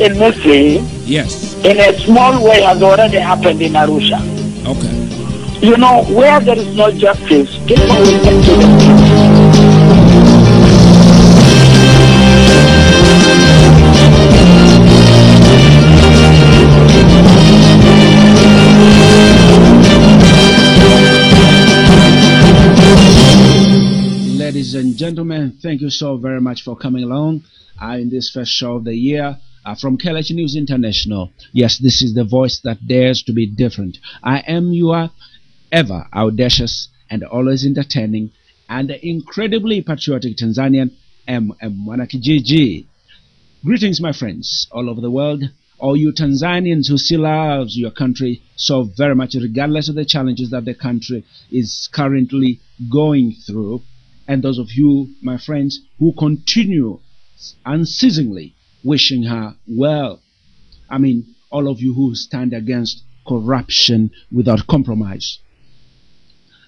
in Misri, yes, in a small way, has already happened in Arusha. okay. You know, where there is no justice, people will get to the Ladies and gentlemen, thank you so very much for coming along in this first show of the year from KLH News International. Yes, this is the voice that dares to be different. I am your ever audacious and always entertaining and incredibly patriotic Tanzanian, Mwanakijiji. Greetings, my friends all over the world, all you Tanzanians who still love your country so very much, regardless of the challenges that the country is currently going through. And those of you, my friends, who continue unceasingly wishing her well. I mean, all of you who stand against corruption without compromise.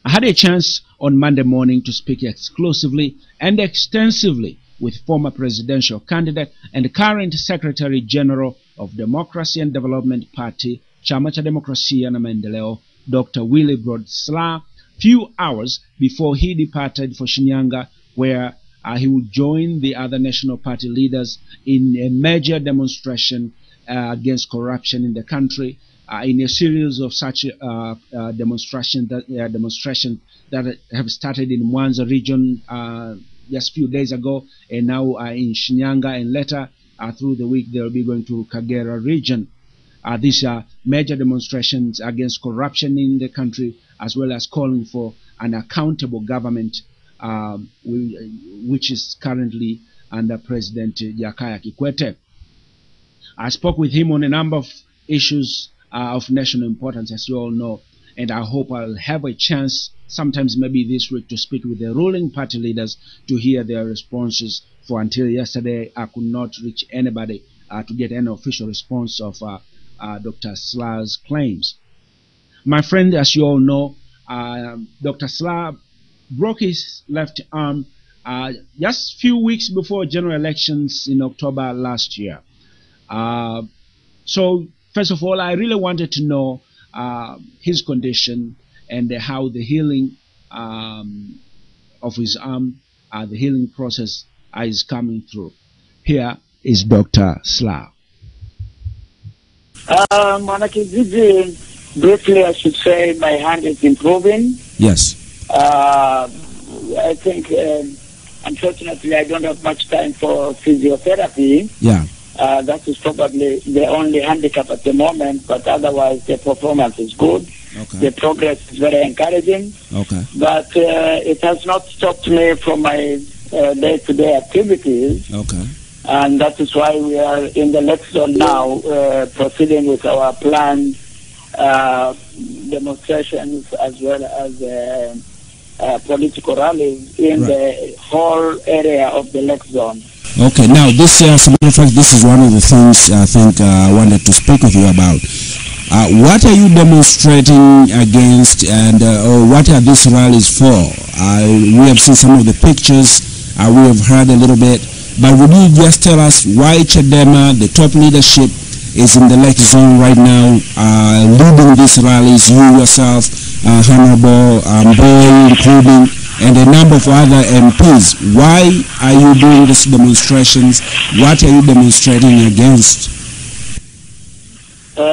I had a chance on Monday morning to speak exclusively and extensively with former presidential candidate and current Secretary General of Democracy and Development Party, Chama cha Demokrasia na Maendeleo, Dr. Willibrod Slaa, few hours before he departed for Shinyanga, where he would join the other national party leaders in a major demonstration against corruption in the country, in a series of such demonstrations that have started in Mwanza region just a few days ago, and now in Shinyanga, and later through the week they'll be going to Kagera region. These are major demonstrations against corruption in the country, as well as calling for an accountable government, which is currently under President Jakaya Kikwete. I spoke with him on a number of issues of national importance, as you all know, and I hope I'll have a chance, sometimes maybe this week, to speak with the ruling party leaders to hear their responses. For until yesterday, I could not reach anybody to get any official response of Dr. Slaa's claims. My friend, as you all know, Dr. Slaa broke his left arm just a few weeks before general elections in October last year. So, first of all, I really wanted to know his condition and how the healing of his arm, the healing process is coming through. Here is Dr. Slaa. Mwanakijiji, briefly, I should say my hand is improving. Yes. I think, unfortunately, I don't have much time for physiotherapy. Yeah. That is probably the only handicap at the moment, but otherwise the performance is good. Okay. The progress is very encouraging. Okay. But it has not stopped me from my day-to-day activities. Okay. And that is why we are in the next zone now, proceeding with our planned demonstrations as well as political rallies in the whole area of the Lake Zone. Okay, now this, as a matter of fact, this is one of the things I think I wanted to speak with you about. What are you demonstrating against, and or what are these rallies for? We have seen some of the pictures, we have heard a little bit, but would you just tell us why Chadema, the top leadership, is in the Lake Zone right now, leading these rallies, you yourself, Honorable Boy, including, and a number of other MPs. Why are you doing these demonstrations? What are you demonstrating against?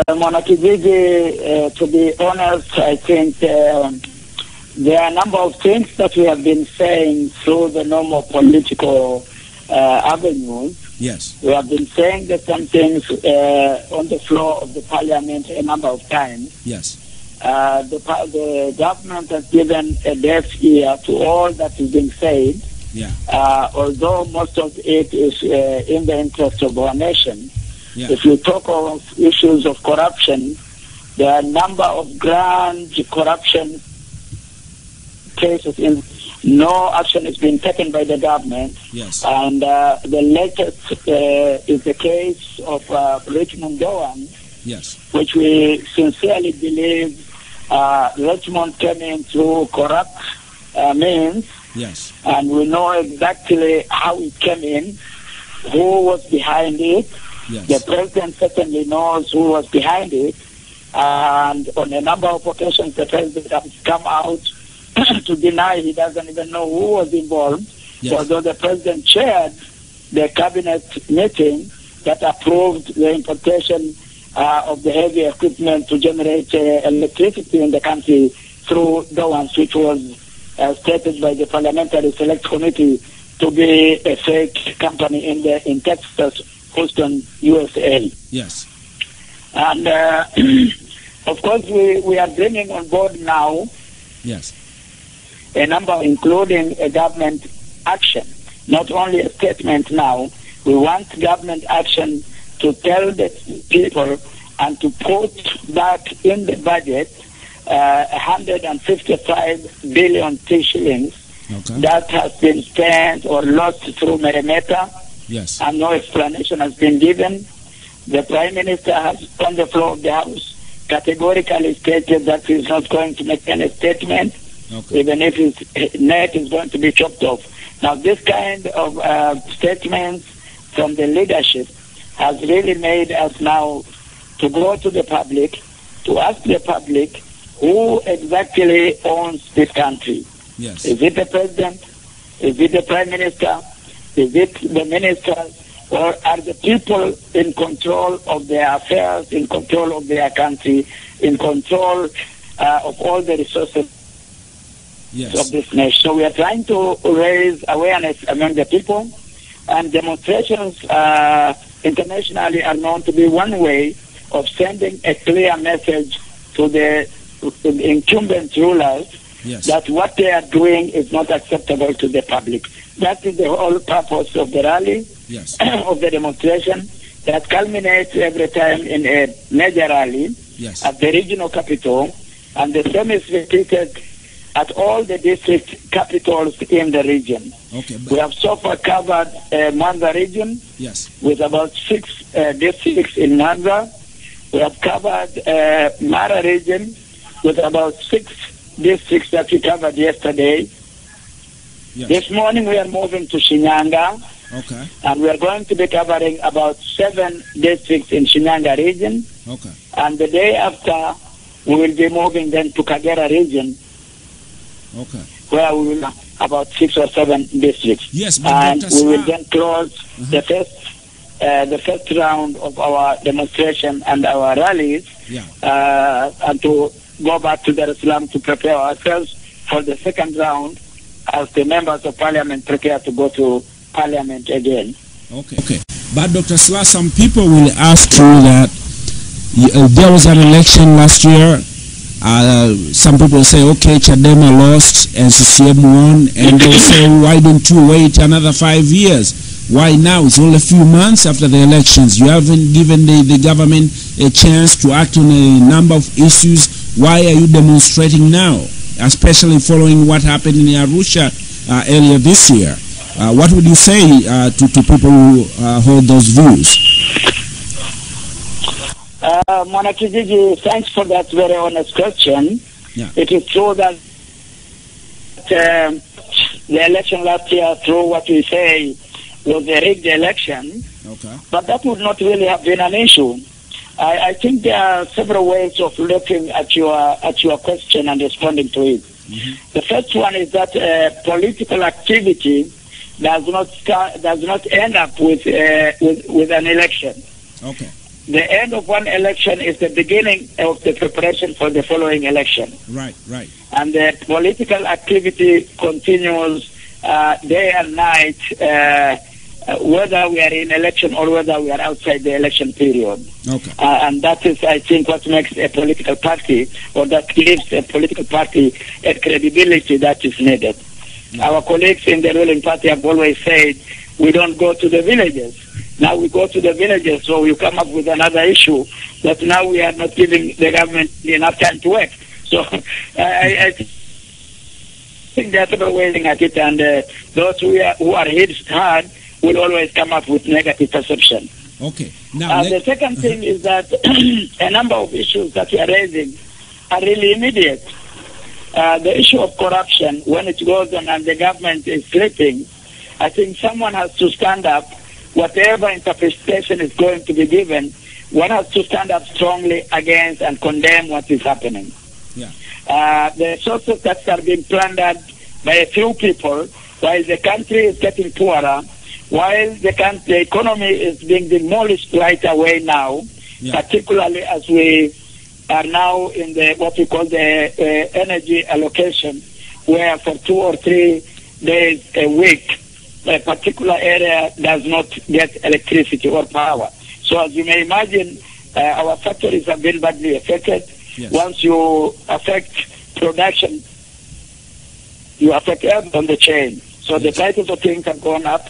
Mwanakijiji, to be honest, I think there are a number of things that we have been saying through the normal political avenues. Yes. We have been saying the same things on the floor of the parliament a number of times. Yes. The government has given a deaf ear to all that is being said, yeah. Although most of it is in the interest of our nation. Yeah. If you talk of issues of corruption, there are a number of grand corruption cases in no action is being taken by the government. Yes. And the latest is the case of Richmond Doan, yes, which we sincerely believe Richmond came in through corrupt means. Yes. And we know exactly how it came in, who was behind it, Yes. The president certainly knows who was behind it, and on a number of occasions the president has come out to deny he doesn't even know who was involved, yes. although the president chaired the cabinet meeting that approved the importation of the heavy equipment to generate electricity in the country through Dowans, which was stated by the Parliamentary Select Committee to be a fake company in Texas, Houston, USA. Yes. And of course, we are bringing on board now, yes, a number, including a government action, not only a statement now. We want government action to tell the people and to put back in the budget 155 billion shillings that has been spent or lost through Meremeta, yes, and no explanation has been given. The Prime Minister has, on the floor of the House, categorically stated that he is not going to make any statement, even if his neck is going to be chopped off. Now, this kind of statements from the leadership has really made us now to go to the public, to ask the public who exactly owns this country. Yes. Is it the president? Is it the Prime Minister? Is it the ministers? Or are the people in control of their affairs, in control of their country, in control of all the resources of this nation? So we are trying to raise awareness among the people, and demonstrations internationally are known to be one way of sending a clear message to the incumbent rulers that what they are doing is not acceptable to the public. That is the whole purpose of the rally, of the demonstration, that culminates every time in a major rally at the regional capital, and the same is repeated at all the district capitals in the region. We have so far covered Mwanza region with about 6 districts in Mwanza. We have covered Mara region with about 6 districts that we covered yesterday. This morning we are moving to Shinyanga, and we are going to be covering about 7 districts in Shinyanga region. And the day after, we will be moving then to Kagera region, where we will have about 6 or 7 districts. And we will then close the first round of our demonstration and our rallies, and to go back to Dar es Salaam to prepare ourselves for the second round as the members of parliament prepare to go to parliament again. But Dr. Slaa, some people will ask you that there was an election last year. Some people say, okay, Chadema lost and CCM won, and they'll say, why don't you wait another 5 years? Why now? It's only a few months after the elections. You haven't given the government a chance to act on a number of issues. Why are you demonstrating now, especially following what happened in Arusha earlier this year? What would you say to people who hold those views? Mwanakijiji, thanks for that very honest question. It is true that the election last year, through what we say, was a rigged election, but that would not really have been an issue. I think there are several ways of looking at your question and responding to it. The first one is that political activity does not end up with an election. The end of one election is the beginning of the preparation for the following election. And the political activity continues day and night, whether we are in election or whether we are outside the election period. And that is, I think, what makes a political party, or that gives a political party a credibility that is needed. Our colleagues in the ruling party have always said, we don't go to the villages. Now we go to the villages, so you come up with another issue that now we are not giving the government enough time to work. So I think they're sort of waiting at it, and those who are hit hard will always come up with negative perception. Now the second thing is that a number of issues that we are raising are really immediate. The issue of corruption, when it goes on and the government is sleeping, I think someone has to stand up whatever interpretation is going to be given, one has to stand up strongly against and condemn what is happening. Yeah. The resources that are being plundered by a few people, while the country is getting poorer, while the economy is being demolished right away now, particularly as we are now in the what we call the energy allocation, where for 2 or 3 days a week, a particular area does not get electricity or power. So as you may imagine, our factories have been badly affected. Yes. Once you affect production, you affect everything on the chain. So the prices of things have gone up.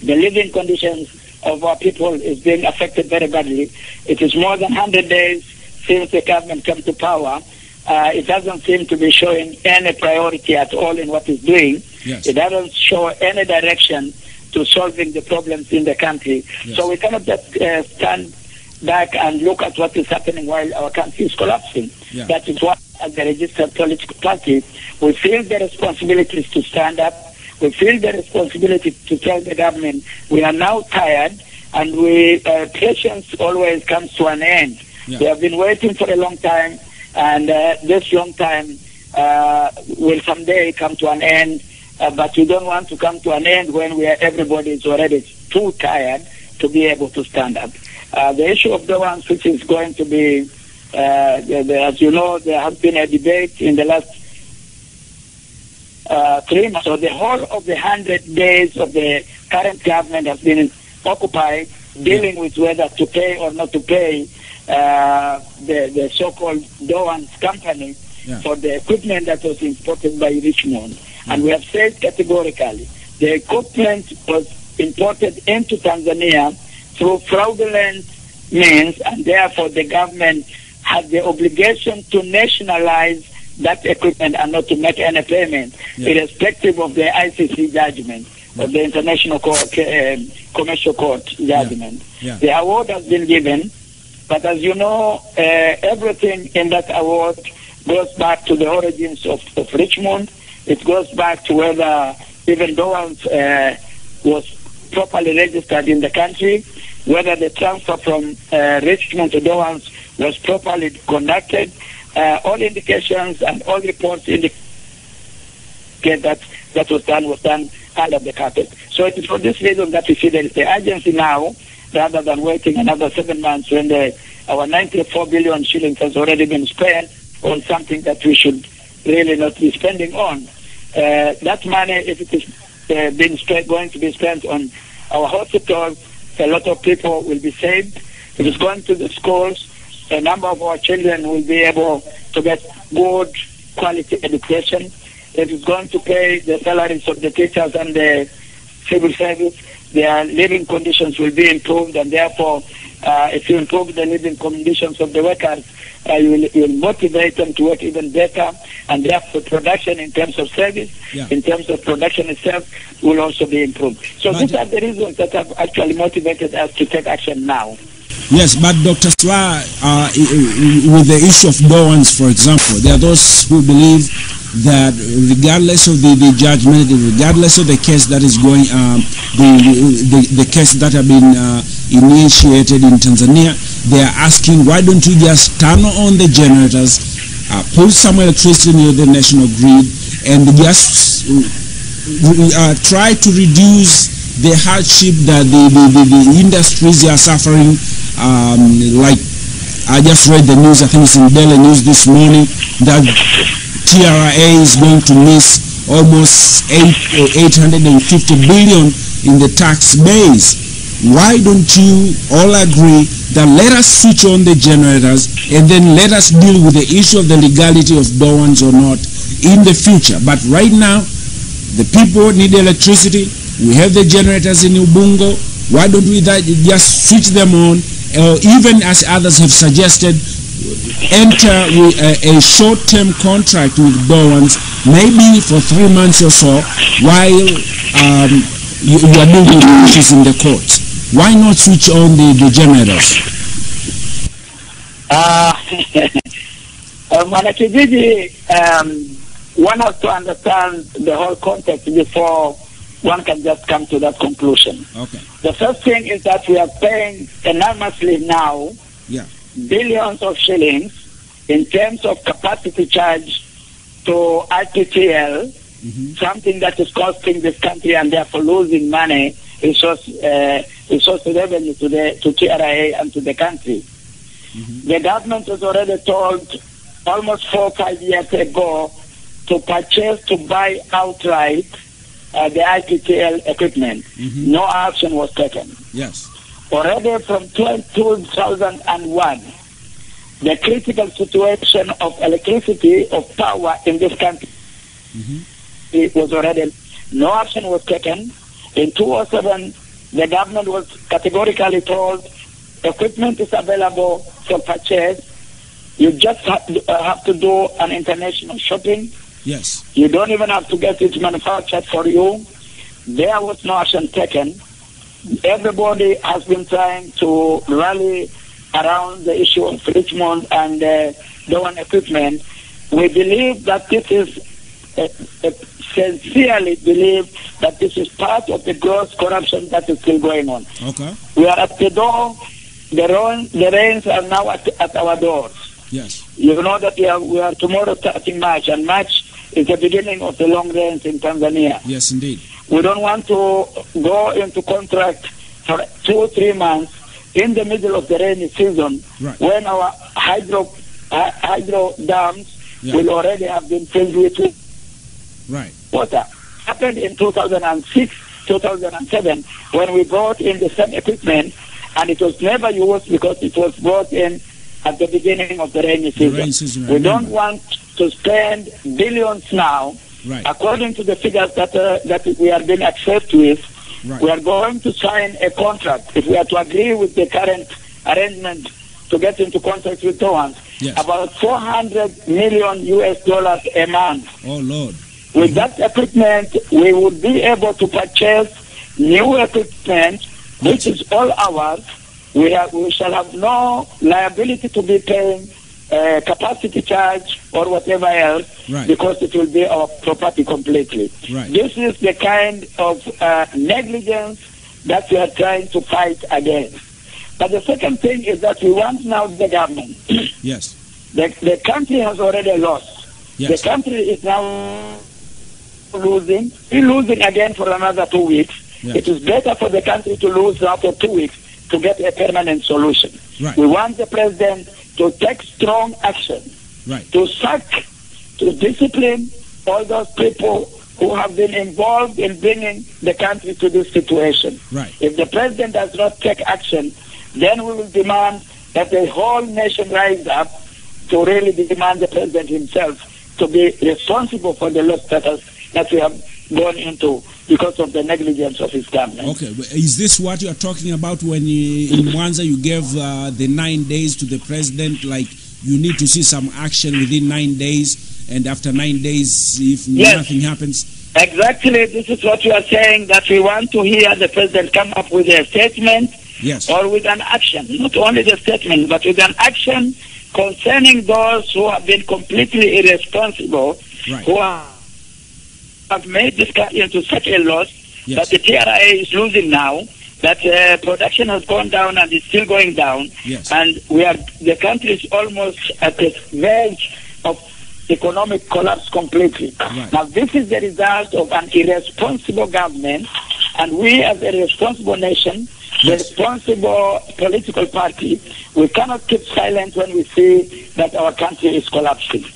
The living conditions of our people is being affected very badly. It is more than 100 days since the government came to power. It doesn't seem to be showing any priority at all in what it's doing. Yes. It doesn't show any direction to solving the problems in the country. Yes. So we cannot just stand back and look at what is happening while our country is collapsing. Yeah. That is why, as a registered political party, we feel the responsibilities to stand up. We feel the responsibility to tell the government we are now tired, and patience always comes to an end. Yeah. We have been waiting for a long time, and this long time will someday come to an end. But we don't want to come to an end when everybody is already too tired to be able to stand up. The issue of the ones which is going to be, as you know, there has been a debate in the last 3 months. So the whole of the 100 days of the current government has been occupied dealing with whether to pay or not to pay the so-called Doan's company for the equipment that was imported by Richmond. And we have said categorically, the equipment was imported into Tanzania through fraudulent means, and therefore the government had the obligation to nationalize that equipment and not to make any payment, irrespective of the ICC judgment, of the International Commercial Court judgment. The award has been given, but as you know, everything in that award goes back to the origins of Richmond. It goes back to whether even Doan's was properly registered in the country, whether the transfer from Richmond to Doan's was properly conducted. All indications and all reports indicate that was done under the carpet. So it is for this reason that we see there is the urgency now, rather than waiting another 7 months when our 94 billion shillings has already been spent on something that we should really not be spending on. That money, if it is going to be spent on our hospitals, a lot of people will be saved. If it's going to the schools, a number of our children will be able to get good quality education. If it's going to pay the salaries of the teachers and the civil service, their living conditions will be improved, and therefore, if you improve the living conditions of the workers, you will motivate them to work even better, and therefore production in terms of service, in terms of production itself, will also be improved. So these are the reasons that have actually motivated us to take action now. Yes, but Dr. Slaa, with the issue of Doan's, for example, there are those who believe that regardless of the judgment, regardless of the case that is going, the case that have been initiated in Tanzania, they are asking, why don't you just turn on the generators, put some electricity near the national grid, and just try to reduce the hardship that the industries are suffering. Like I just read the news, I think it's in Daily News this morning, that TRA is going to miss almost 850 billion in the tax base. Why don't you all agree that let us switch on the generators and then let us deal with the issue of the legality of Doan's or not in the future? But right now, the people need electricity. We have the generators in Ubungo. Why don't we just switch them on? Or even as others have suggested, enter a short-term contract with Doan's, maybe for 3 months or so, while you are dealing with issues in the courts. Why not switch on the generators? Mwanakijiji, one has to understand the whole context before one can just come to that conclusion. Okay. The first thing is that we are paying enormously now billions of shillings in terms of capacity charge to IPTL, something that is costing this country and therefore losing money, resource revenue to TRA and to the country. The government was already told almost 4 or 5 years ago to buy outright the IPTL equipment. No action was taken. Yes. Already from 2001, the critical situation of electricity, of power in this country, it was already, no action was taken. In 2007, the government was categorically told equipment is available for purchase. You just have to do an international shopping. Yes. You don't even have to get it manufactured for you. There was no action taken. Everybody has been trying to rally around the issue of Richmond and Dowan equipment. We believe that this is, sincerely believe that this is part of the gross corruption that is still going on. Okay. We are at the door. The rains are now at our doors. Yes. You know that we are tomorrow starting March, and March is the beginning of the long rains in Tanzania. Yes, indeed. We don't want to go into contract for 2 or 3 months in the middle of the rainy season, when our hydro dams will already have been filled with water. Happened in 2006, 2007, when we brought in the same equipment, and it was never used because it was brought in at the beginning of the rainy season. We don't want to spend billions now. According to the figures that we are being accessed with, we are going to sign a contract. If we are to agree with the current arrangement to get into contract with Dowan, about $400 million a month. Oh, Lord. With that equipment, we would be able to purchase new equipment, which is all ours. We shall have no liability to be paying capacity charge or whatever else, because it will be our property completely. This is the kind of negligence that we are trying to fight against. But the second thing is that we want now the government. Yes. The country has already lost. Yes. The country is now losing. We're losing again for another 2 weeks. It is better for the country to lose now for 2 weeks to get a permanent solution. We want the president to take strong action, to sack, to discipline all those people who have been involved in bringing the country to this situation. If the president does not take action, then we will demand that the whole nation rise up to really demand the president himself to be responsible for the loss that we have gone into because of the negligence of his government. Okay, is this what you are talking about when in Mwanza you gave the 9 days to the president, like you need to see some action within 9 days, and after 9 days, if nothing happens? Exactly, this is what you are saying, that we want to hear the president come up with a statement or with an action, not only the statement, but with an action concerning those who have been completely irresponsible, who have made this country into such a loss that the TRA is losing now, that production has gone down and is still going down, and the country is almost at the verge of economic collapse completely. Now this is the result of an irresponsible government, and we as a responsible nation, the responsible political party, we cannot keep silent when we see that our country is collapsing.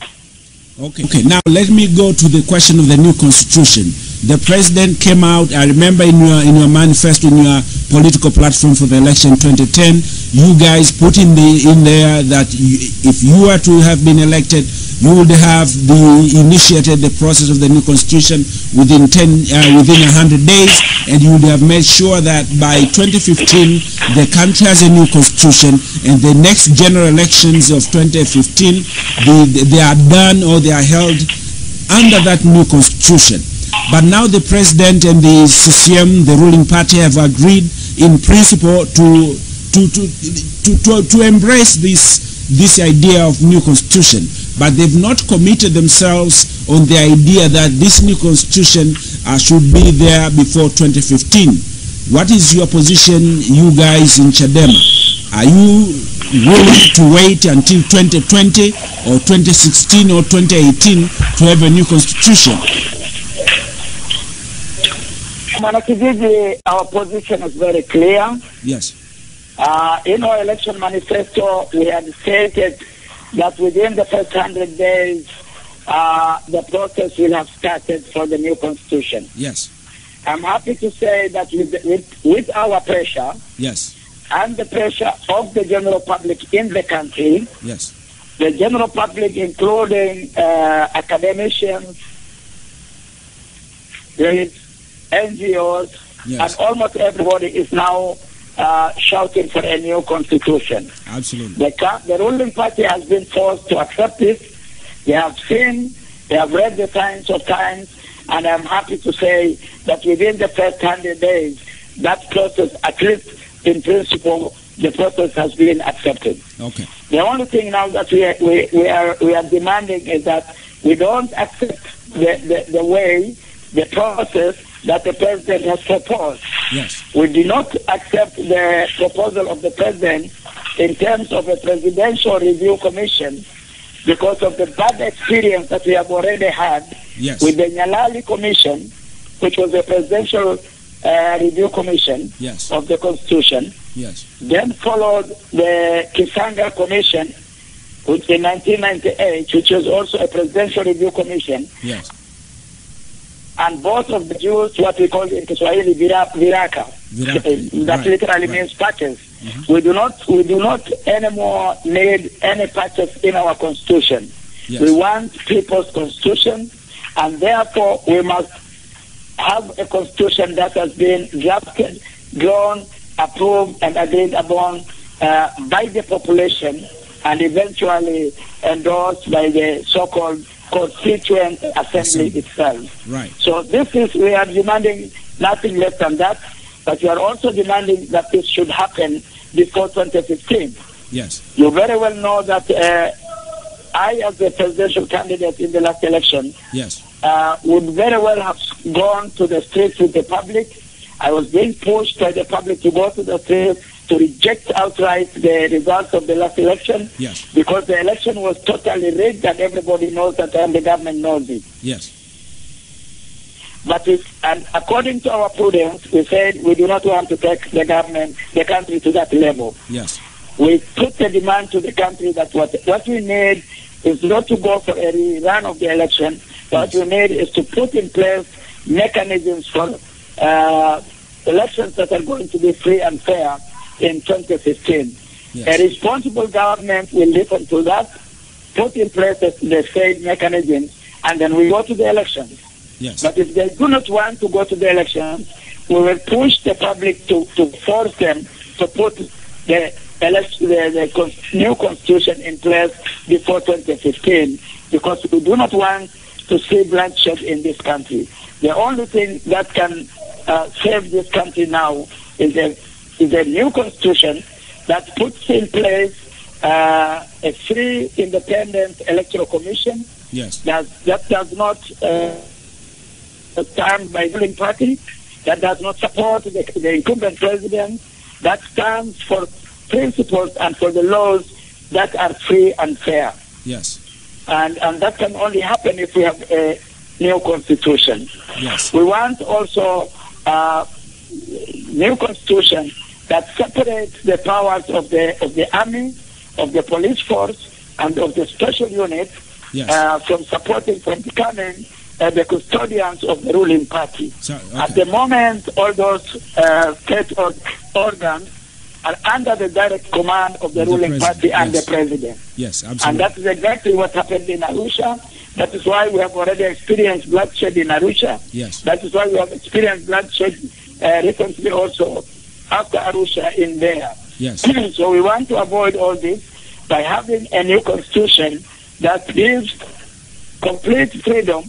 Okay, now let me go to the question of the new constitution. The president came out, I remember in your manifesto, in your political platform for the election 2010, you guys put in there that if you were to have been elected, you would have initiated the process of the new constitution within 100 days, and you would have made sure that by 2015 the country has a new constitution, and the next general elections of 2015 they are done or they are held under that new constitution. But now the president and the CCM, the ruling party, have agreed in principle to embrace this idea of new constitution. but they've not committed themselves on the idea that this new constitution should be there before 2015. What is your position, you guys in Chadema? Are you willing to wait until 2020 or 2016 or 2018 to have a new constitution? Mwanakijiji, our position is very clear. Yes. In our election manifesto, we had stated that within the first 100 days, the process will have started for the new constitution. Yes. I'm happy to say that with our pressure, yes, and the pressure of the general public in the country, yes, the general public, including academicians, NGOs, yes, and almost everybody is now shouting for a new constitution. Absolutely. The ruling party has been forced to accept this. They have seen, they have read the signs of times, and I'm happy to say that within the first 100 days, that process, at least in principle, the process has been accepted. Okay. The only thing now that we are demanding is that we don't accept the process that the president has proposed. Yes. We do not accept the proposal of the president in terms of a presidential review commission because of the bad experience that we have already had, yes, with the Nyalali Commission, which was a presidential review commission, yes, of the Constitution. Yes. Then followed the Kisanga Commission, which in 1998, which was also a presidential review commission. Yes. And both of the used what we call in Kiswahili viraka. That literally means patches. Mm-hmm. We do not anymore need any patches in our constitution. Yes. We want people's constitution, and therefore we must have a constitution that has been drafted, drawn, approved, and agreed upon by the population, and eventually endorsed by the so-called Constituent Assembly itself. Right. So we are demanding nothing less than that, but we are also demanding that this should happen before 2015. Yes. You very well know that I, as a presidential candidate in the last election, yes, would very well have gone to the streets with the public. I was being pushed by the public to go to the streets to reject outright the results of the last election, yes, because the election was totally rigged and everybody knows that, and the government knows it. Yes. But and according to our prudence, we said we do not want to take the country to that level. Yes. We put the demand to the country that what we need is not to go for a rerun of the election. What we need is to put in place mechanisms for elections that are going to be free and fair in 2015. Yes. A responsible government will listen to that, put in place the same mechanisms, and then we go to the elections. Yes. But if they do not want to go to the elections, we will push the public to force them to put the new constitution in place before 2015, because we do not want to see bloodshed in this country. The only thing that can save this country now is a new constitution that puts in place a free, independent electoral commission. Yes. That does not stand by the ruling party, that does not support the incumbent president, that stands for principles and for the laws that are free and fair. Yes. And that can only happen if we have a new constitution. Yes. We want also a new constitution that separates the powers of the army, of the police force, and of the special units, yes, from becoming the custodians of the ruling party. So, okay. At the moment, all those state organs are under the direct command of the ruling party and yes, the president. Yes, absolutely. And that is exactly what happened in Arusha. That is why we have already experienced bloodshed in Arusha. Yes. That is why we have experienced bloodshed recently also after Arusha in there. Yes. So we want to avoid all this by having a new constitution that gives complete freedom,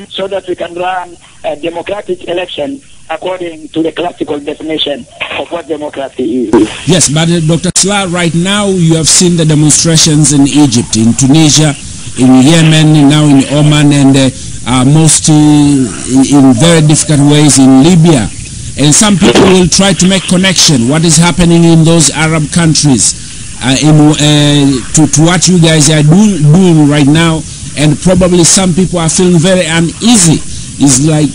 so that we can run a democratic election according to the classical definition of what democracy is. Yes, but Dr. Slaa, right now you have seen the demonstrations in Egypt, in Tunisia, in Yemen, now in Oman, and most in very difficult ways in Libya. And some people will try to make connection what is happening in those Arab countries to what you guys are doing right now, and probably some people are feeling very uneasy. It's like,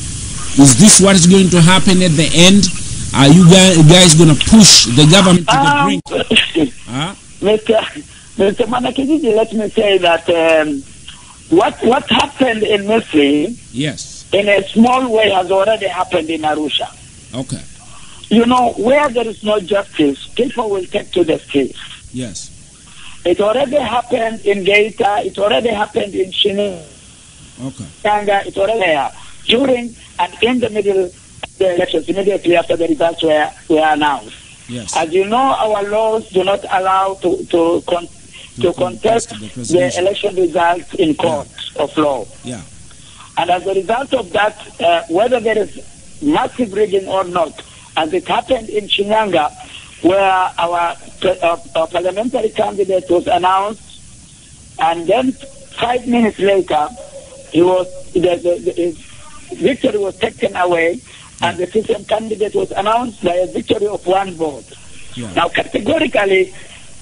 is this what is going to happen at the end? Are you guys going to push the government to the brink? Mr. Mwanakijiji, let me say that what happened in Misri, yes, in a small way, has already happened in Arusha. Okay. You know, where there is no justice, people will take to the streets. Yes. It already happened in Geita. It already happened in Shinyanga. Okay. It already during and in the middle of the elections, immediately after the results were announced. Yes. As you know, our laws do not allow to contest the election results in court of law. Yeah. And as a result of that, whether there is massive rigging or not, as it happened in Shinyanga, where our parliamentary candidate was announced, and then 5 minutes later, his victory was taken away, and the system candidate was announced by a victory of 1 vote. Yeah. Now, categorically,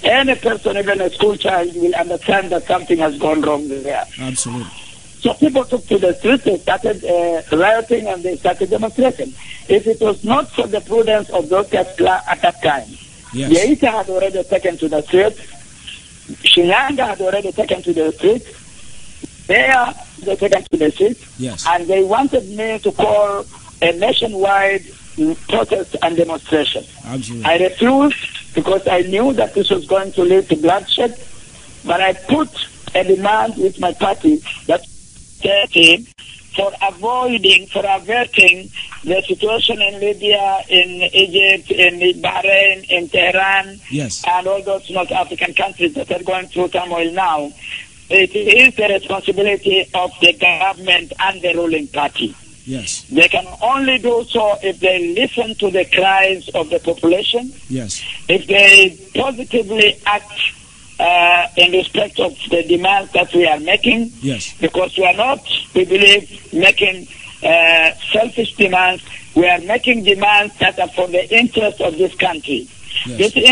any person, even a school child, will understand that something has gone wrong there. Absolutely. So people took to the streets, they started rioting, and they started demonstrating. If it was not for the prudence of Dr.Slaa at that time, yes, Geita had already taken to the streets, Shinyanga had already taken to the streets, there they taken to the streets, yes, and they wanted me to call a nationwide protest and demonstration. Absolutely. I refused because I knew that this was going to lead to bloodshed, but I put a demand with my party that for averting the situation in Libya, in Egypt, in Bahrain, in Tehran, yes, and all those North African countries that are going through turmoil now. It is the responsibility of the government and the ruling party. Yes. They can only do so if they listen to the cries of the population, yes, if they positively act in respect of the demands that we are making, yes, because we are not, we believe, making selfish demands. We are making demands that are for the interest of this country. yes, The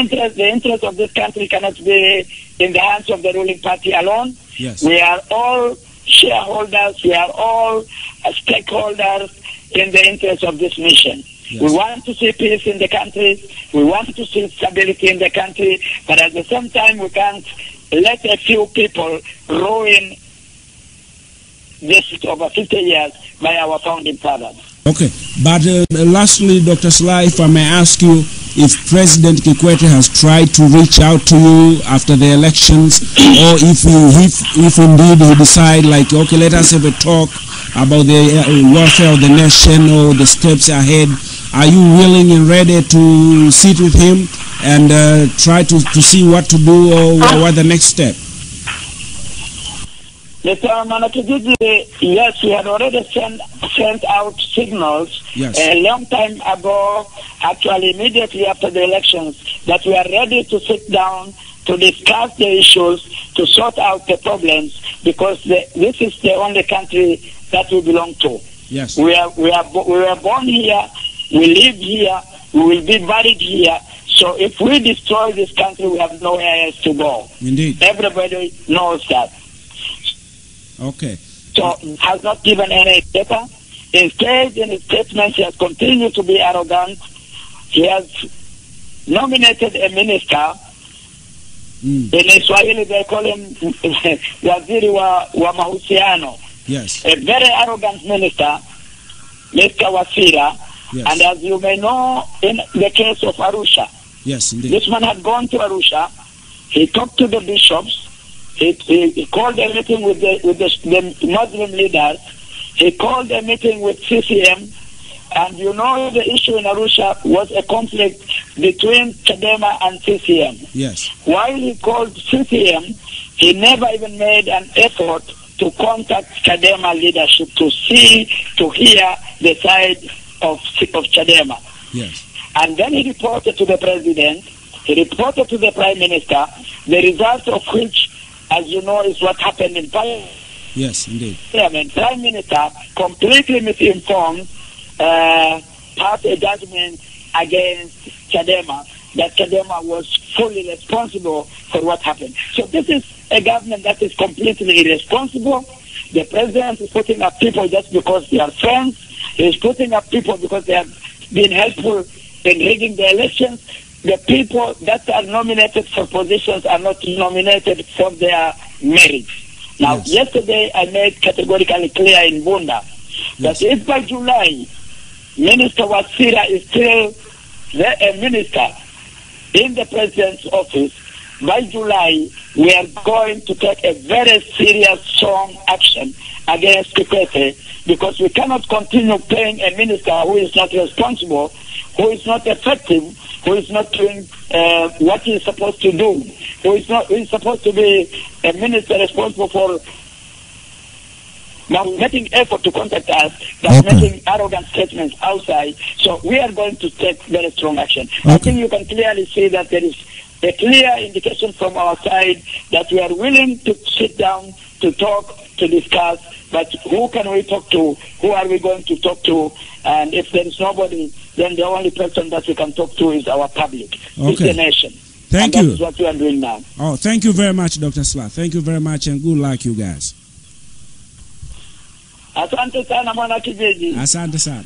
interest of this country cannot be in the hands of the ruling party alone. yes, We are all shareholders, we are all stakeholders in the interest of this mission. yes. We want to see peace in the country, we want to see stability in the country, but at the same time we can't let a few people ruin this over 50 years by our founding fathers. Okay, but lastly, Dr. Slaa, if I may ask you, if President Kikwete has tried to reach out to you after the elections, or if indeed he decide like, okay, let us have a talk about the welfare of the nation or the steps ahead, are you willing and ready to sit with him and try to see what to do or what the next step? Mr. Mwanakijiji, yes, we had already sent out signals a long time ago, actually immediately after the elections, that we are ready to sit down to discuss the issues, to sort out the problems, because this is the only country that we belong to. Yes. We were born here, we live here, we will be buried here. So if we destroy this country, we have nowhere else to go. Indeed. Everybody knows that. Okay. So has not given any data. Instead, in his statements, he has continued to be arrogant. He has nominated a minister. In Swahili, they call him Waziri wa Mahusiano. Yes. A very arrogant minister, Mr. Wasira. Yes. And as you may know, in the case of Arusha, yes, indeed. This man had gone to Arusha. He talked to the bishops. He called a meeting with the Muslim leaders. He called a meeting with CCM. And you know the issue in Arusha was a conflict between Chadema and CCM. Yes. While he called CCM, he never even made an effort to contact Chadema leadership to hear the side of Chadema. Yes. And then he reported to the president, he reported to the prime minister, the result of which, as you know, is what happened in Parliament. Yes, indeed. Prime Minister completely misinformed, passed a judgment against Chadema, that Chadema was fully responsible for what happened. So this is a government that is completely irresponsible. The president is putting up people just because they are friends. He is putting up people because they have been helpful in rigging the elections. The people that are nominated for positions are not nominated for their merits. Now, yesterday I made categorically clear in Bunda that if by July Minister Wasira is still a minister in the president's office, by July we are going to take a very serious, strong action against Kikwete, because we cannot continue paying a minister who is not responsible, who is not effective, who is not doing what he is supposed to do, who is supposed to be a minister responsible for now making effort to contact us, but making arrogant statements outside. So we are going to take very strong action. I think you can clearly see that there is a clear indication from our side that we are willing to sit down, to talk, to discuss, but who can we talk to? Who are we going to talk to? And if there is nobody, then the only person that we can talk to is our public. It's the nation. Thank you. That's what we are doing now. Oh, thank you very much, Dr. Slaa. Thank you very much, and good luck, you guys. Asante sana Mwanakijiji. Asante sana.